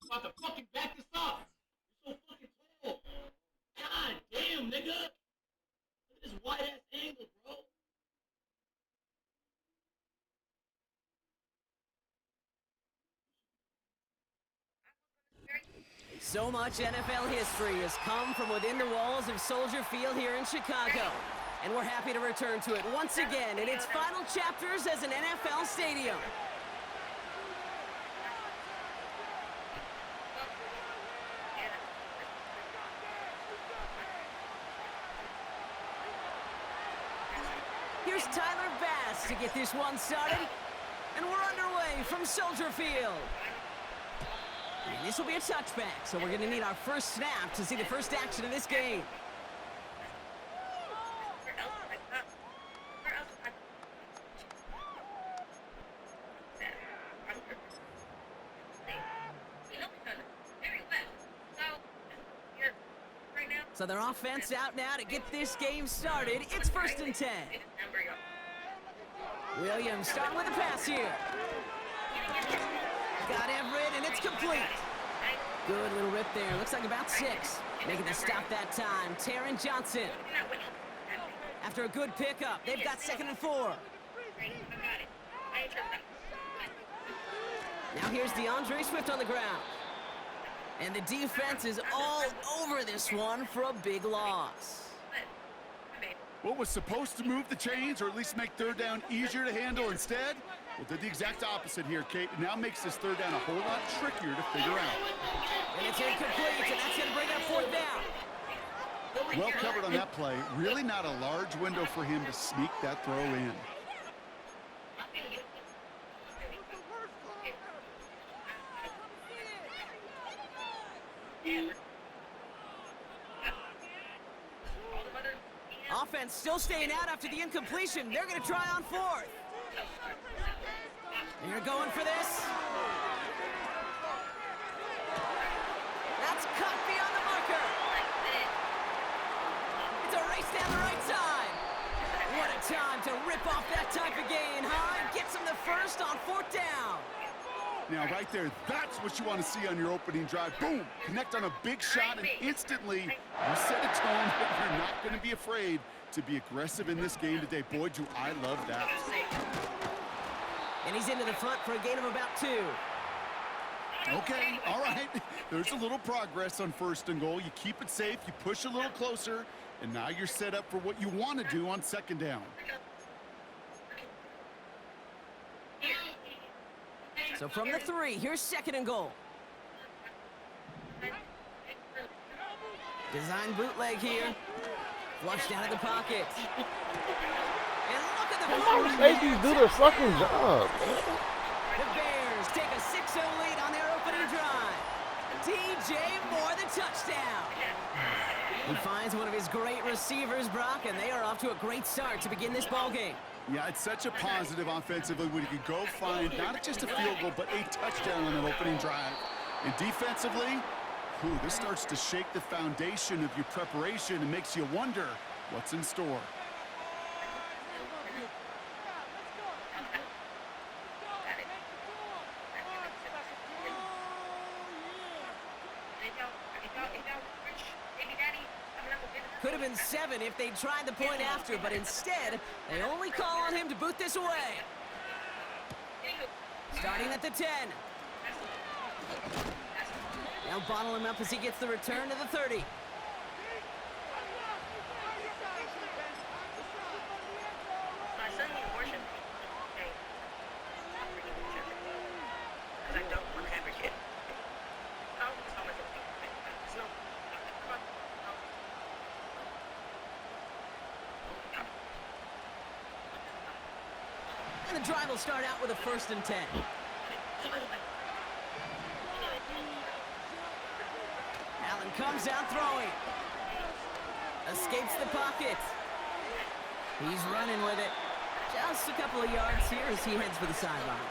about to fucking back this up. You're so fucking tall. God damn, nigga. Look at this wide ass angle, bro. So much NFL history has come from within the walls of Soldier Field here in Chicago. And we're happy to return to it once again in its final chapters as an NFL stadium. Here's Tyler Bass to get this one started. And we're underway from Soldier Field. And this will be a touchback, so we're going to need our first snap to see the first action of this game. So their offense out now to get this game started. It's 1st and 10. Williams starting with a pass here. Got Everett, and it's complete. Good little rip there. Looks like about 6. Making the stop that time. Taron Johnson. After a good pickup, they've got 2nd and 4. Now here's DeAndre Swift on the ground. And the defense is all over this one for a big loss. What was supposed to move the chains or at least make 3rd down easier to handle instead? Well, did the exact opposite here, Kate. It now makes this 3rd down a whole lot trickier to figure out. And it's incomplete, and that's going to bring up 4th down. Well covered on that play. Really not a large window for him to sneak that throw in. Offense still staying out after the incompletion. They're going to try on 4th. And you're going for this. That's cut beyond the marker. It's a race down the right side. What a time to rip off that type of gain, huh? And gets him the first on 4th down. Now, right there, that's what you want to see on your opening drive. Boom! Connect on a big shot, and instantly you set a tone that you're not going to be afraid to be aggressive in this game today. Boy, do I love that. And he's into the front for a gain of about 2. Okay, all right. There's a little progress on 1st and goal. You keep it safe, you push a little closer, and now you're set up for what you want to do on 2nd down. So from the 3, here's 2nd and goal. Design bootleg here. Flushed out of the pocket. And look at the Sometimes safeties do their fucking job. The Bears take a 6-0 lead on their opening drive. DJ Moore, the touchdown. He finds one of his great receivers, Brock, and they are off to a great start to begin this ballgame. Yeah, it's such a positive offensively when you can go find not just a field goal, but a touchdown on an opening drive. And defensively, this starts to shake the foundation of your preparation and makes you wonder what's in store. Could have been 7 if they tried the point after, but instead, they only call on him to boot this away. Starting at the 10. Now bottle him up as he gets the return to the 30. And the drive will start out with a 1st and 10. Allen comes out throwing. Escapes the pocket. He's running with it. Just a couple of yards here as he heads for the sideline.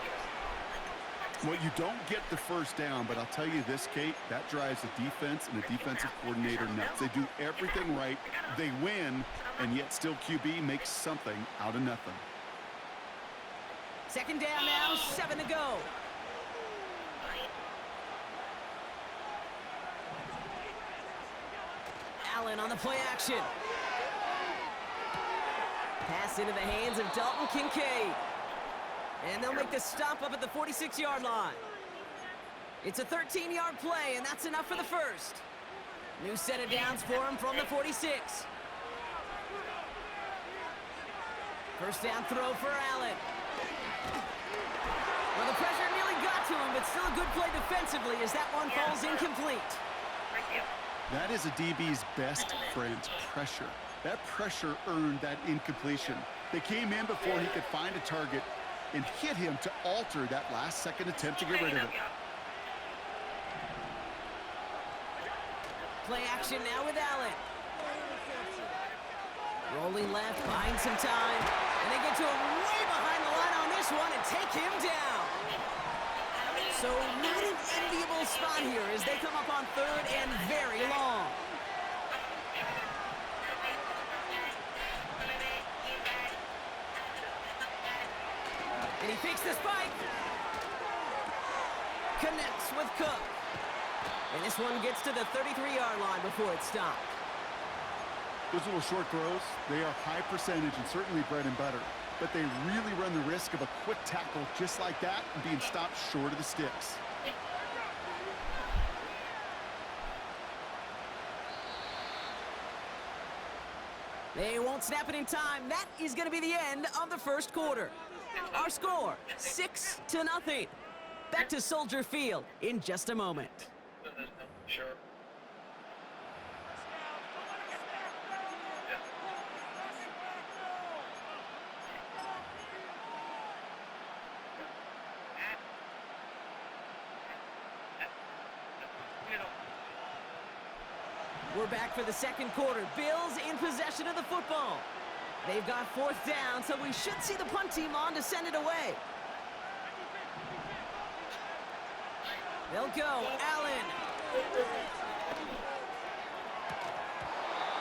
Well, you don't get the 1st down, but I'll tell you this, Kate, that drives the defense and the defensive coordinator nuts. They do everything right. They win, and yet still QB makes something out of nothing. 2nd down now, 7 to go. Allen on the play action. Pass into the hands of Dalton Kincaid. And they'll make the stop up at the 46-yard line. It's a 13-yard play, and that's enough for the first. New set of downs for him from the 46. First down throw for Allen. Well, the pressure nearly got to him, but still a good play defensively as that one falls incomplete. That is a DB's best friend, pressure. That pressure earned that incompletion. They came in before he could find a target and hit him to alter that last-second attempt to get rid of it. Play action now with Allen. Rolling left, buying some time. And they get to him way behind the line on this one and take him down. So not an enviable spot here as they come up on third and very long. And he fakes the spike. Connects with Cook. And this one gets to the 33-yard line before it's stopped. Those little short throws, they are high percentage and certainly bread and butter. But they really run the risk of a quick tackle just like that and being stopped short of the sticks. They won't snap it in time. That is going to be the end of the first quarter. Our score, 6-0. Back to Soldier Field in just a moment. Sure. We're back for the second quarter. Bills in possession of the football. They've got fourth down, so we should see the punt team on to send it away. They'll go. Allen.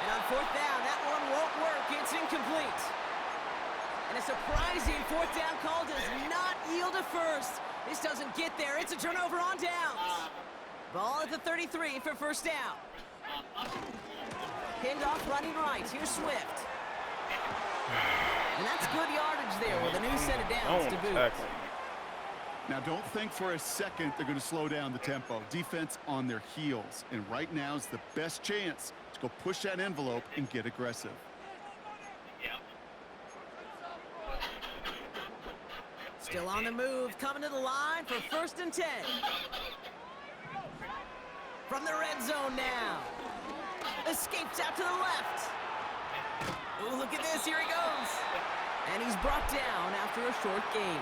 And on fourth down, that one won't work. It's incomplete. And a surprising fourth down call does not yield a first. This doesn't get there. It's a turnover on downs. Ball at the 33 for first down. Pinned off running right. Here's Swift. And that's good yardage there with a new set of downs to boot. Now, don't think for a second they're going to slow down the tempo. Defense on their heels. And right now is the best chance to go push that envelope and get aggressive. Still on the move, coming to the line for 1st and 10. From the red zone now. Escapes out to the left. Oh, look at this. Here he goes. And he's brought down after a short gain.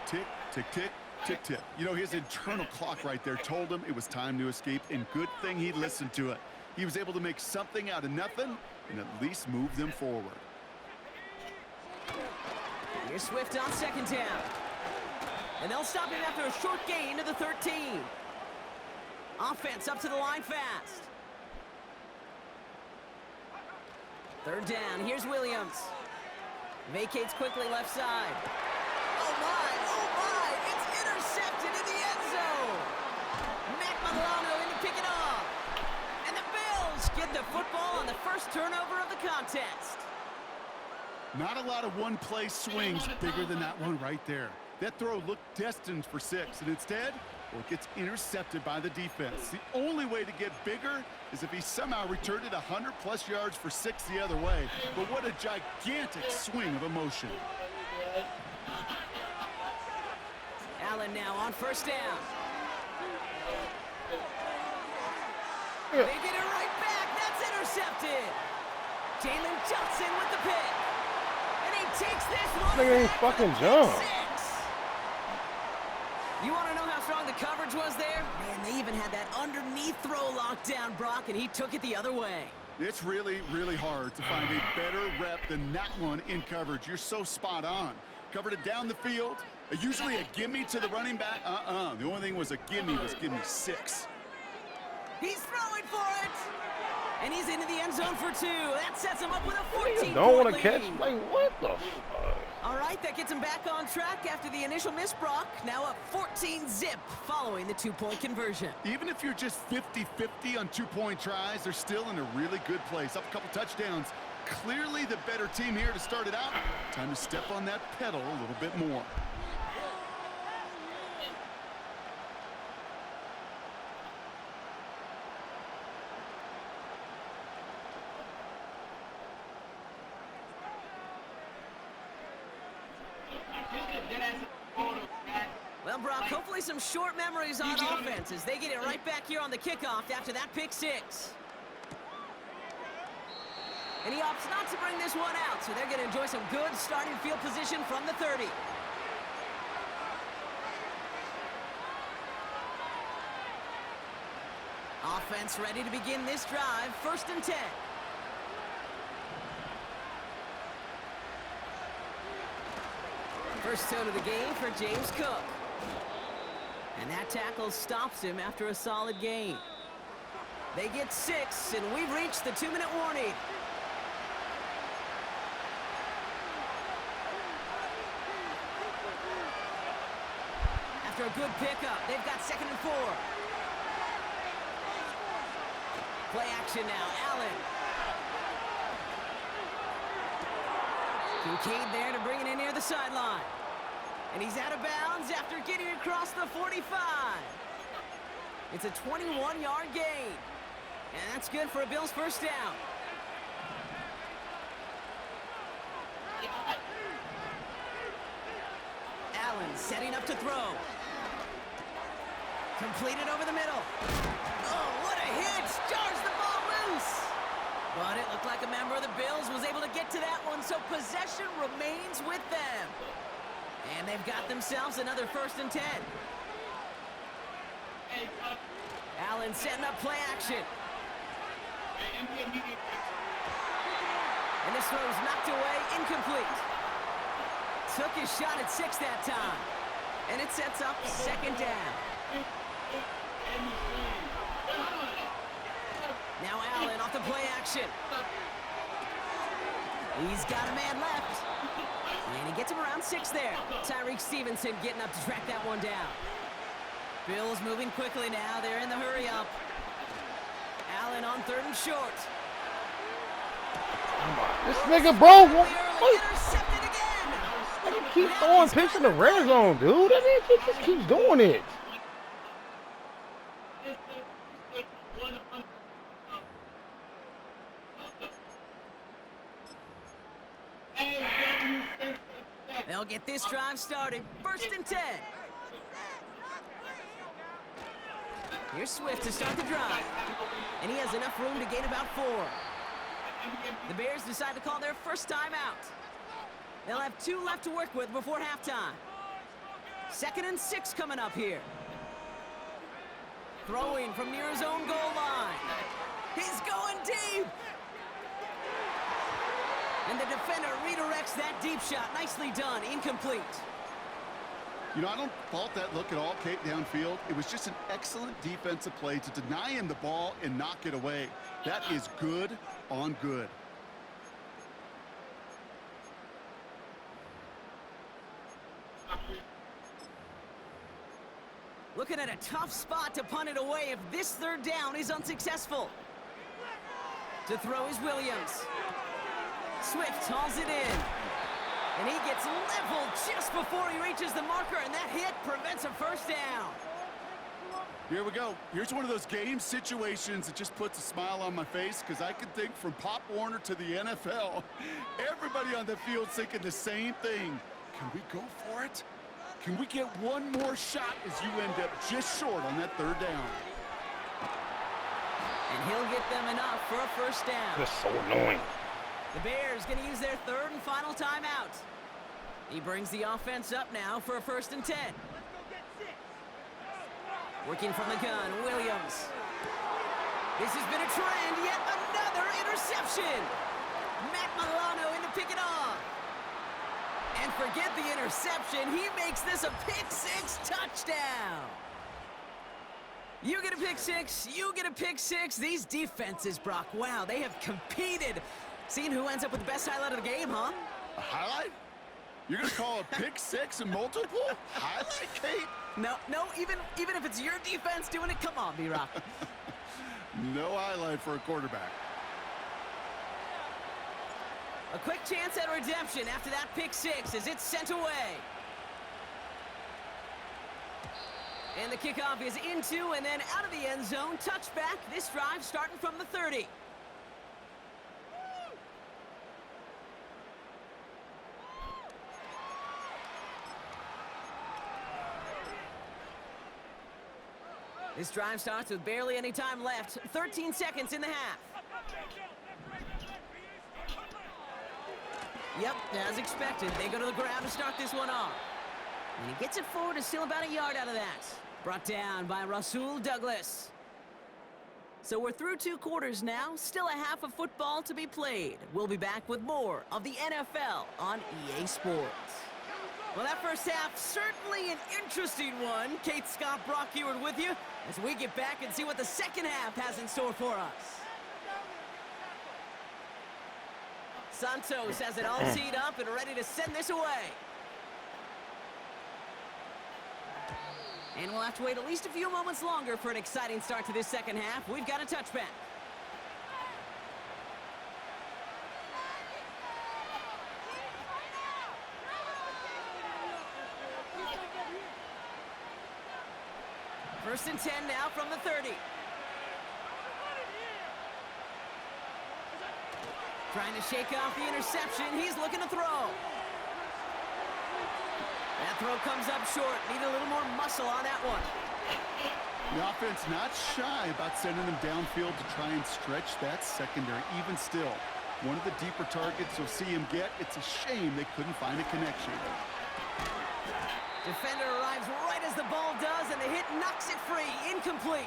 Tick, tick, tick, tick, tick. You know, his internal clock right there told him it was time to escape, and good thing he listened to it. He was able to make something out of nothing and at least move them forward. Here's Swift on second down. And they'll stop him after a short gain to the 13. Offense up to the line fast. Third down, here's Williams. Vacates quickly left side. Oh my, it's intercepted in the end zone. Matt Milano in to pick it off. And the Bills get the football on the first turnover of the contest. Not a lot of one-play swings bigger than that one right there. That throw looked destined for 6, and instead, well, it gets intercepted by the defense. The only way to get bigger is if he somehow returned it 100-plus yards for 6 the other way. But what a gigantic swing of emotion. Allen now on first down. They get it right back. That's intercepted. Jalen Johnson with the pick. And he takes this one. Nigga ain't fucking jump. You want to know how strong the coverage was there? Man, they even had that underneath throw locked down, Brock, and he took it the other way. It's really, really hard to find a better rep than that one in coverage. You're so spot on. Covered it down the field. Usually a gimme to the running back. The only thing was a gimme was give me 6. He's throwing for it. And he's into the end zone for 2. That sets him up with a 14-point lead. Don't want to catch? Like, what the fuck? All right, that gets them back on track after the initial miss, Brock. Now up 14-zip following the two-point conversion. Even if you're just 50-50 on two-point tries, they're still in a really good place. Up a couple touchdowns. Clearly the better team here to start it out. Time to step on that pedal a little bit more. Well, Brock, hopefully some short memories on offense as they get it right back here on the kickoff after that pick six. And he opts not to bring this one out, so they're going to enjoy some good starting field position from the 30. Offense ready to begin this drive, 1st and 10. First tone of the game for James Cook. And that tackle stops him after a solid gain. They get 6, and we've reached the 2-minute warning. After a good pickup, they've got 2nd and 4. Play action now, Allen. Kincaid there to bring it in near the sideline. And he's out of bounds after getting across the 45. It's a 21-yard gain. And that's good for a Bills first down. Allen setting up to throw. Completed over the middle. Oh, what a hit! Jars the ball loose. But it looked like a member of the Bills was able to get to that one, so possession remains with them. And they've got themselves another 1st and 10. Allen setting up play action. And this throw is knocked away, incomplete. Took his shot at 6 that time. And it sets up 2nd down. Now Allen off the play action. He's got a man left. And he gets him around 6 there. Tyreek Stevenson getting up to track that one down. Bills moving quickly now. They're in the hurry up. Allen on 3rd and short. This nigga, bro, Intercepted again. he keeps throwing picks in the red zone, dude. That nigga just keeps doing it. They'll get this drive started. 1st and 10. Here's Swift to start the drive. And he has enough room to gain about 4. The Bears decide to call their first timeout. They'll have 2 left to work with before halftime. 2nd and 6 coming up here. Throwing from near his own goal line. He's going deep. And the defender redirects that deep shot. Nicely done. Incomplete. You know, I don't fault that look at all, Kate, downfield. It was just an excellent defensive play to deny him the ball and knock it away. That is good on good. Looking at a tough spot to punt it away if this 3rd down is unsuccessful. To throw is Williams. Swift hauls it in. And he gets leveled just before he reaches the marker, and that hit prevents a first down. Here we go. Here's one of those game situations that just puts a smile on my face because I can think from Pop Warner to the NFL. Everybody on the field thinking the same thing. Can we go for it? Can we get one more shot as you end up just short on that 3rd down? And he'll get them enough for a first down. That's so annoying. The Bears going to use their 3rd and final timeout. He brings the offense up now for a 1st and 10. Working from the gun, Williams. This has been a trend, yet another interception. Matt Milano in to pick it off. And forget the interception, he makes this a pick 6 touchdown. You get a pick 6, you get a pick 6. These defenses, Brock, wow, they have competed. Seeing who ends up with the best highlight of the game, huh? A highlight? You're going to call a pick six and multiple? Highlight, Kate? No, even if it's your defense doing it, come on, B-Rock. No highlight for a quarterback. A quick chance at redemption after that pick six as it's sent away. And the kickoff is into and then out of the end zone. Touchback. This drive starting from the 30. This drive starts with barely any time left. 13 seconds in the half. Yep, as expected, they go to the ground to start this one off. And he gets it forward, is still about a yard out of that. Brought down by Rasul Douglas. So we're through 2 quarters now, still a half of football to be played. We'll be back with more of the NFL on EA Sports. Well, that first half, certainly an interesting one. Kate, Scott, Brock Ewart with you as we get back and see what the second half has in store for us. Santos has it all teed up and ready to send this away. And we'll have to wait at least a few moments longer for an exciting start to this second half. We've got a touchback. First and 10 now from the 30. Trying to shake off the interception. He's looking to throw. That throw comes up short. Need a little more muscle on that one. The offense not shy about sending them downfield to try and stretch that secondary. Even still, one of the deeper targets you'll see him get. It's a shame they couldn't find a connection. Defender arrives right as the ball does, and the hit knocks it free. Incomplete.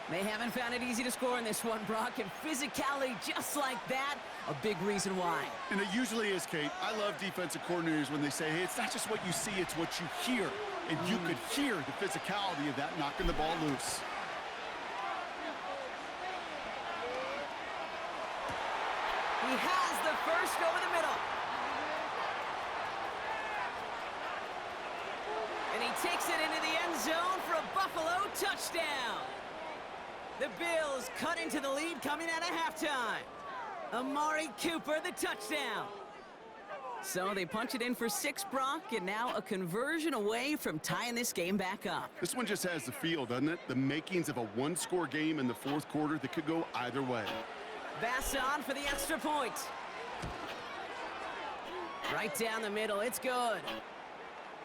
They haven't found it easy to score in this one, Brock, and physicality just like that, a big reason why. And it usually is, Kate. I love defensive coordinators when they say, hey, it's not just what you see, it's what you hear. And you could hear the physicality of that knocking the ball loose. He has the first over the middle. And he takes it into the end zone for a Buffalo touchdown. The Bills cut into the lead coming out of halftime. Amari Cooper, the touchdown. So they punch it in for 6, Brock, and now a conversion away from tying this game back up. This one just has the feel, doesn't it? The makings of a one-score game in the fourth quarter that could go either way. Bass on for the extra point. Right down the middle, it's good.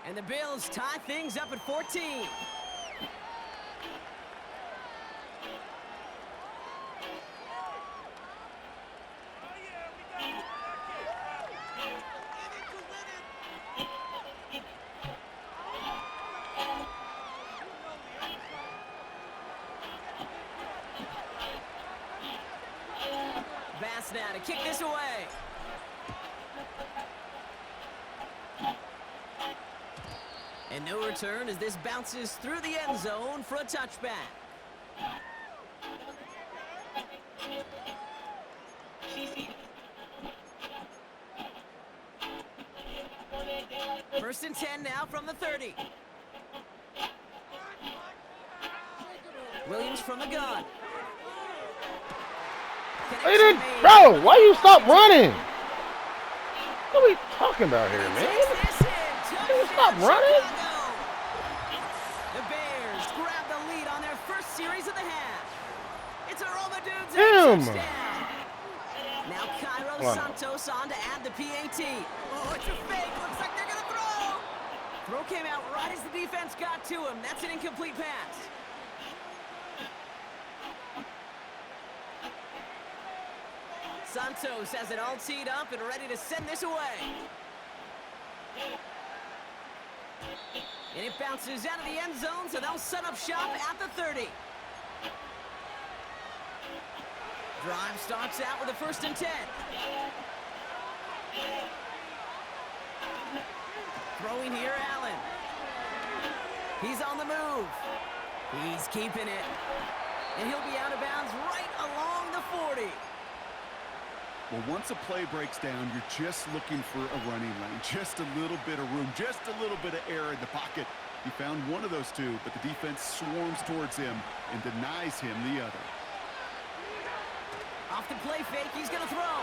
And the Bills tie things up at 14. Bass now to kick this away. And no return as this bounces through the end zone for a touchback. First and 10 now from the 30. Williams from the gun. Hey, then, bro, why you stop running? What are we talking about here, man? You stop running? The Bears grab the lead on their first series of the half. It's a Romadude's touchdown. Now Cairo Santos on to add the PAT. Oh, it's a fake. Looks like they're going to throw. Throw came out right as the defense got to him. That's an incomplete pass. Santos has it all teed up and ready to send this away. And it bounces out of the end zone, so they'll set up shop at the 30. Drive starts out with a first and 10. Throwing here, Allen. He's on the move. He's keeping it. And he'll be out of bounds right along the 40. Well, once a play breaks down, you're just looking for a running lane, just a little bit of room, just a little bit of air in the pocket. He found one of those two, but the defense swarms towards him and denies him the other. Off the play fake, he's going to throw.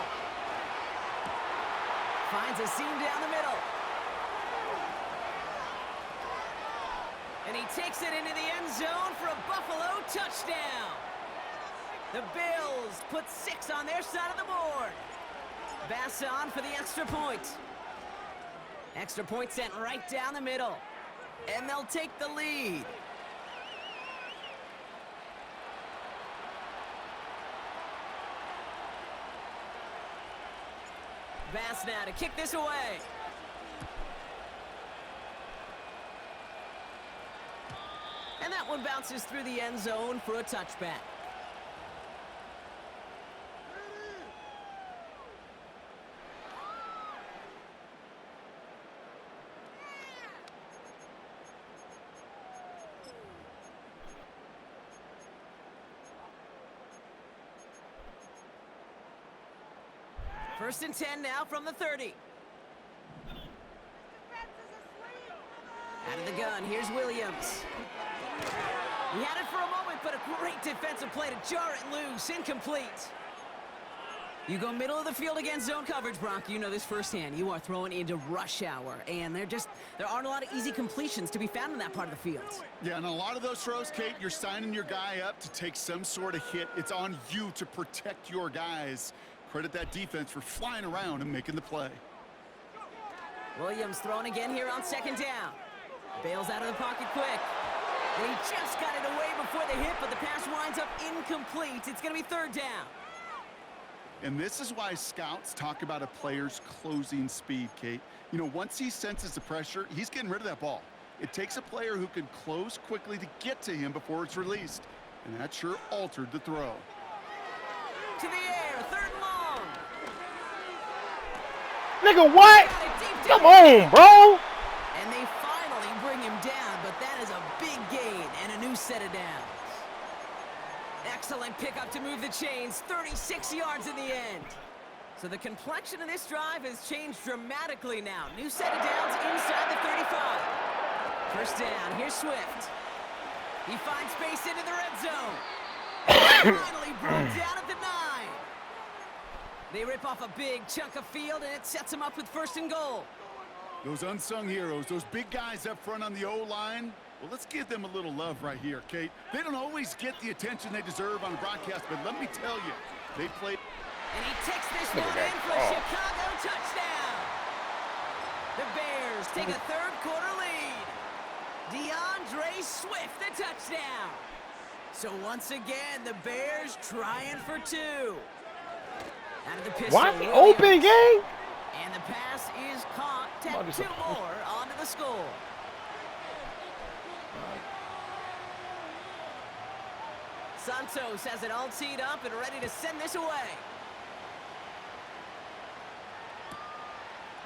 Finds a seam down the middle. And he takes it into the end zone for a Buffalo touchdown. The Bills put 6 on their side of the board. Bass on for the extra point. Extra point sent right down the middle. And they'll take the lead. Bass now to kick this away. And that one bounces through the end zone for a touchback. First and 10 now from the 30. Out of the gun, here's Williams. He had it for a moment, but a great defensive play to jar it loose. Incomplete. You go middle of the field against zone coverage, Brock. You know this firsthand. You are throwing into rush hour, and there aren't a lot of easy completions to be found in that part of the field. Yeah, and a lot of those throws, Kate, you're signing your guy up to take some sort of hit. It's on you to protect your guys. Credit that defense for flying around and making the play. Williams throwing again here on second down. Bails out of the pocket quick. And he just got it away before the hit, but the pass winds up incomplete. It's going to be third down. And this is why scouts talk about a player's closing speed, Kate. You know, once he senses the pressure, he's getting rid of that ball. It takes a player who can close quickly to get to him before it's released. And that sure altered the throw. To the air, third and long. Nigga, what? Come on, bro. And they finally bring him down, but that is a big gain and a new set of downs. Excellent pickup to move the chains, 36 yards in the end. So the complexion of this drive has changed dramatically now. New set of downs inside the 35. First down, here's Swift. He finds space into the red zone. Finally brought down at the 9. They rip off a big chunk of field, and it sets them up with first and goal. Those unsung heroes, those big guys up front on the O-line, well, let's give them a little love right here, Kate. They don't always get the attention they deserve on the broadcast, but let me tell you, they played. And he takes this one in for a Chicago touchdown. The Bears take a third-quarter lead. DeAndre Swift, the touchdown. So once again, the Bears trying for 2. Out of the pistol, What? Open game? And the pass is caught. 2 more onto the score. Santos has it all teed up and ready to send this away.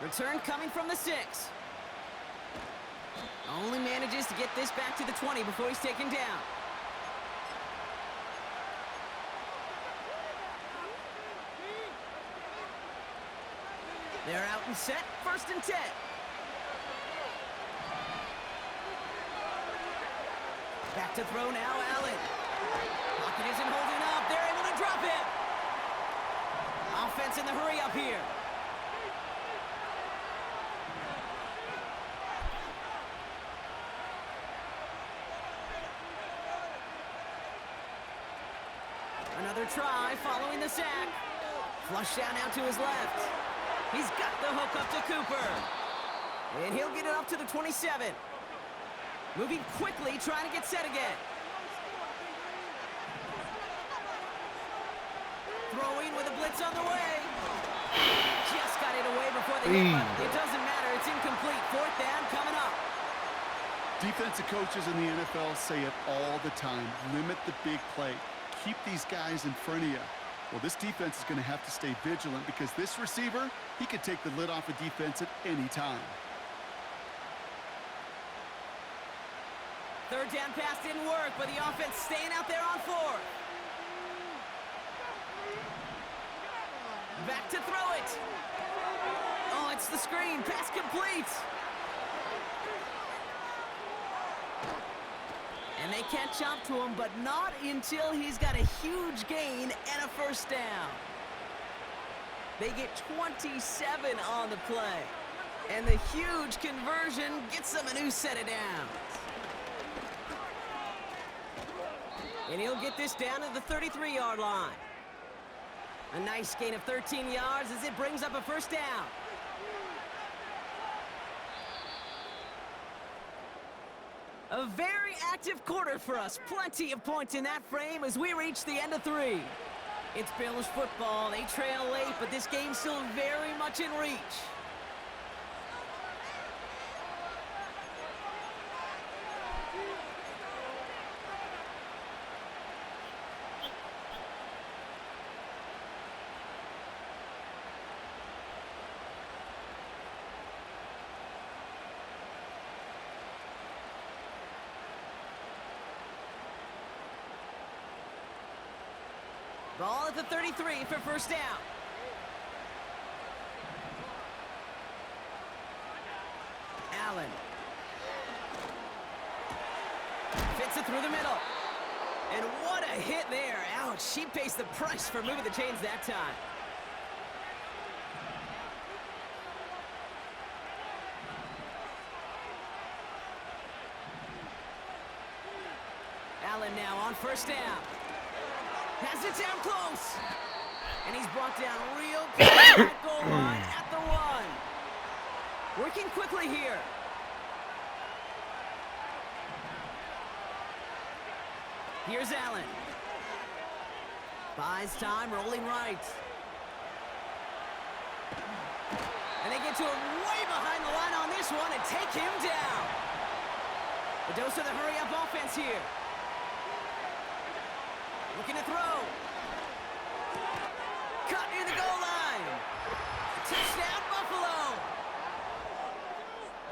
Return coming from the 6. Only manages to get this back to the 20 before he's taken down. They're out and set, first and 10. Back to throw now, Allen. Pocket isn't holding up. They're able to drop it. Offense in the hurry up here. Another try following the sack. Flush down out to his left. He's got the hook up to Cooper. And he'll get it up to the 27. Moving quickly, trying to get set again. Throwing with a blitz on the way. Just got it away before the hit. It doesn't matter. It's incomplete. Fourth down coming up. Defensive coaches in the NFL say it all the time. Limit the big play. Keep these guys in front of you. Well, this defense is going to have to stay vigilant because this receiver, he could take the lid off a defense at any time. Third down pass didn't work, but the offense staying out there on 4. back to throw it. Oh, it's the screen. Pass complete. And they catch up to him, but not until he's got a huge gain and a first down. They get 27 on the play. And the huge conversion gets them a new set of downs. And he'll get this down to the 33-yard line. A nice gain of 13 yards as it brings up a first down. A very active quarter for us. Plenty of points in that frame as we reach the end of 3. It's Bills football. They trail late, but this game's still very much in reach. Ball at the 33 for first down. Allen. Fits it through the middle. And what a hit there. Ouch, she pays the price for moving the chains that time. Allen now on first down. Has it down close. And he's brought down real close to that goal line at the 1. Working quickly here. Here's Allen. Buys time, rolling right. And they get to him way behind the line on this one and take him down. The dose of the hurry-up offense here. Looking to throw. Cut near the goal line. Touchdown, Buffalo.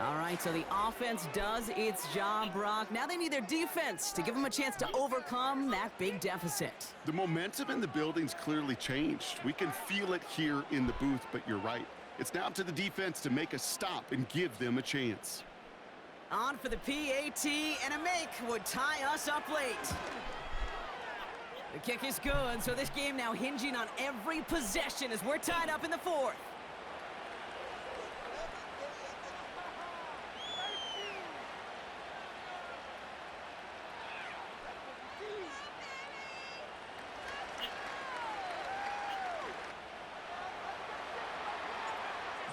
All right, so the offense does its job, Brock. Now they need their defense to give them a chance to overcome that big deficit. The momentum in the building's clearly changed. We can feel it here in the booth, but you're right. It's now up to the defense to make a stop and give them a chance. On for the PAT, and a make would tie us up late. The kick is good, so this game now hinging on every possession as we're tied up in the 4th.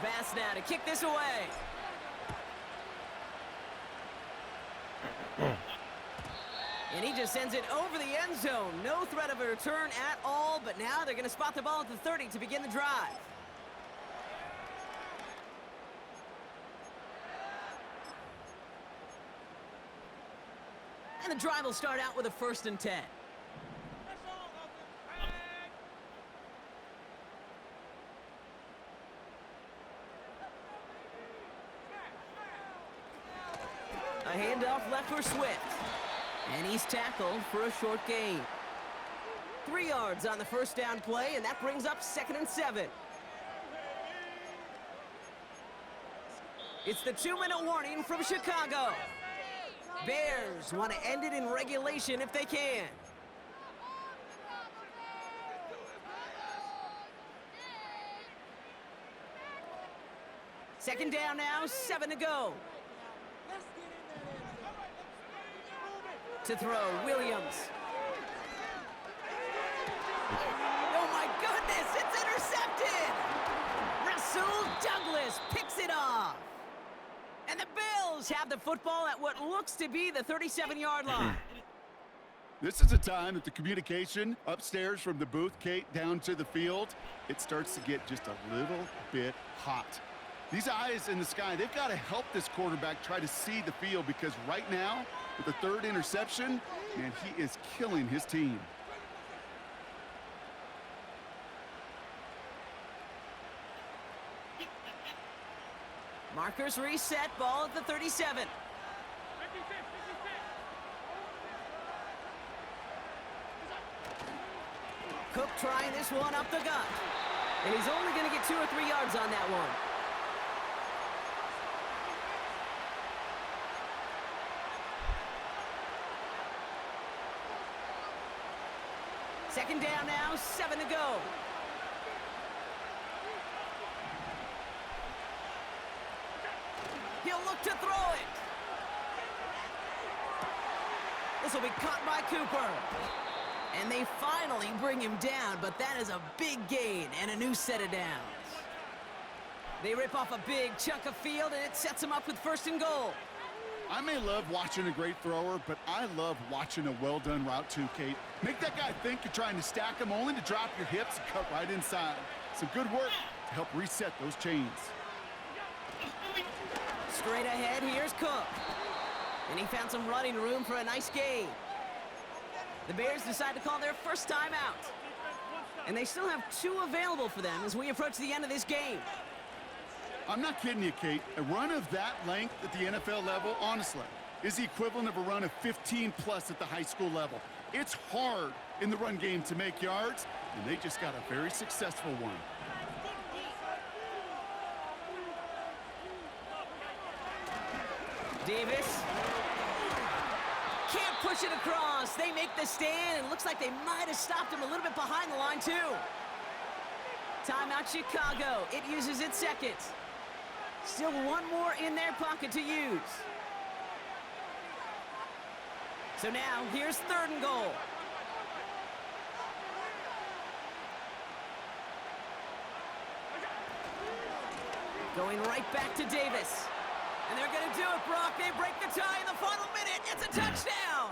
Bass now to kick this away. And he just sends it over the end zone. No threat of a return at all, but now they're going to spot the ball at the 30 to begin the drive. And the drive will start out with a 1st and 10. A handoff left for Swift. And he's tackled for a short gain. 3 yards on the first down play, and that brings up 2nd and 7. It's the 2-minute warning from Chicago. Bears want to end it in regulation if they can. Second down now, 7 to go. To throw, Williams. Oh my goodness, it's intercepted! Rasul Douglas picks it off. And the Bills have the football at what looks to be the 37-yard line. This is a time that the communication upstairs from the booth, Kate, down to the field, it starts to get just a little bit hot. These eyes in the sky, they've got to help this quarterback try to see the field, because right now, with the 3rd interception, man, he is killing his team. Markers reset, ball at the 37. Cook trying this one up the gut. And he's only going to get 2 or 3 yards on that one. Second down now, 7 to go. He'll look to throw it. This will be caught by Cooper. And they finally bring him down, but that is a big gain and a new set of downs. They rip off a big chunk of field, and it sets him up with 1st and goal. I may love watching a great thrower, but I love watching a well-done route too, Kate. Make that guy think you're trying to stack him, only to drop your hips and cut right inside. Some good work to help reset those chains. Straight ahead, here's Cook. And he found some running room for a nice gain. The Bears decide to call their first timeout. And they still have 2 available for them as we approach the end of this game. I'm not kidding you, Kate. A run of that length at the NFL level, honestly, is the equivalent of a run of 15-plus at the high school level. It's hard in the run game to make yards, and they just got a very successful one. Davis. Can't push it across. They make the stand, and it looks like they might have stopped him a little bit behind the line, too. Timeout Chicago. It uses its second. Still 1 more in their pocket to use. So now, here's 3rd and goal. Going right back to Davis. And they're going to do it, Brock. They break the tie in the final minute. It's a touchdown.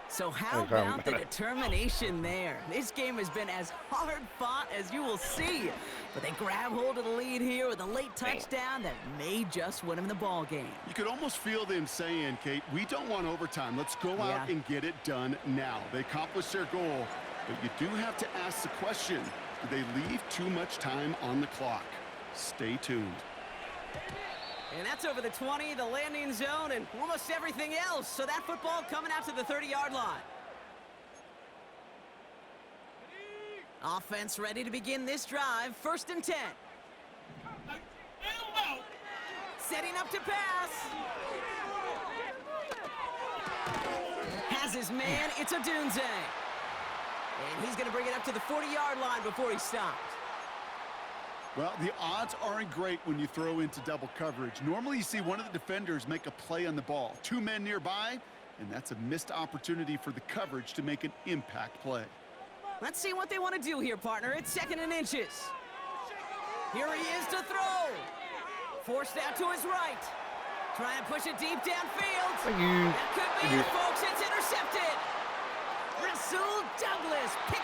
So how about the determination there? This game has been as hard-fought as you will see. But they grab hold of the lead here with a late touchdown that may just win them the ball game. You could almost feel them saying, Kate, we don't want overtime. Let's go out and get it done now. They accomplished their goal, but you do have to ask the question, do they leave too much time on the clock? Stay tuned. And that's over the 20, the landing zone, and almost everything else. So that football coming out to the 30-yard line. Offense ready to begin this drive. 1st and 10. Setting up to pass. Has his man. It's a Dunze. And he's going to bring it up to the 40-yard line before he stops. Well, the odds aren't great when you throw into double coverage. Normally, you see one of the defenders make a play on the ball. 2 men nearby, and that's a missed opportunity for the coverage to make an impact play. Let's see what they want to do here, partner. It's 2nd and inches. Here he is to throw. Forced out to his right. Trying to push it deep downfield. That could be it, folks. It's intercepted. Rasul Douglas picks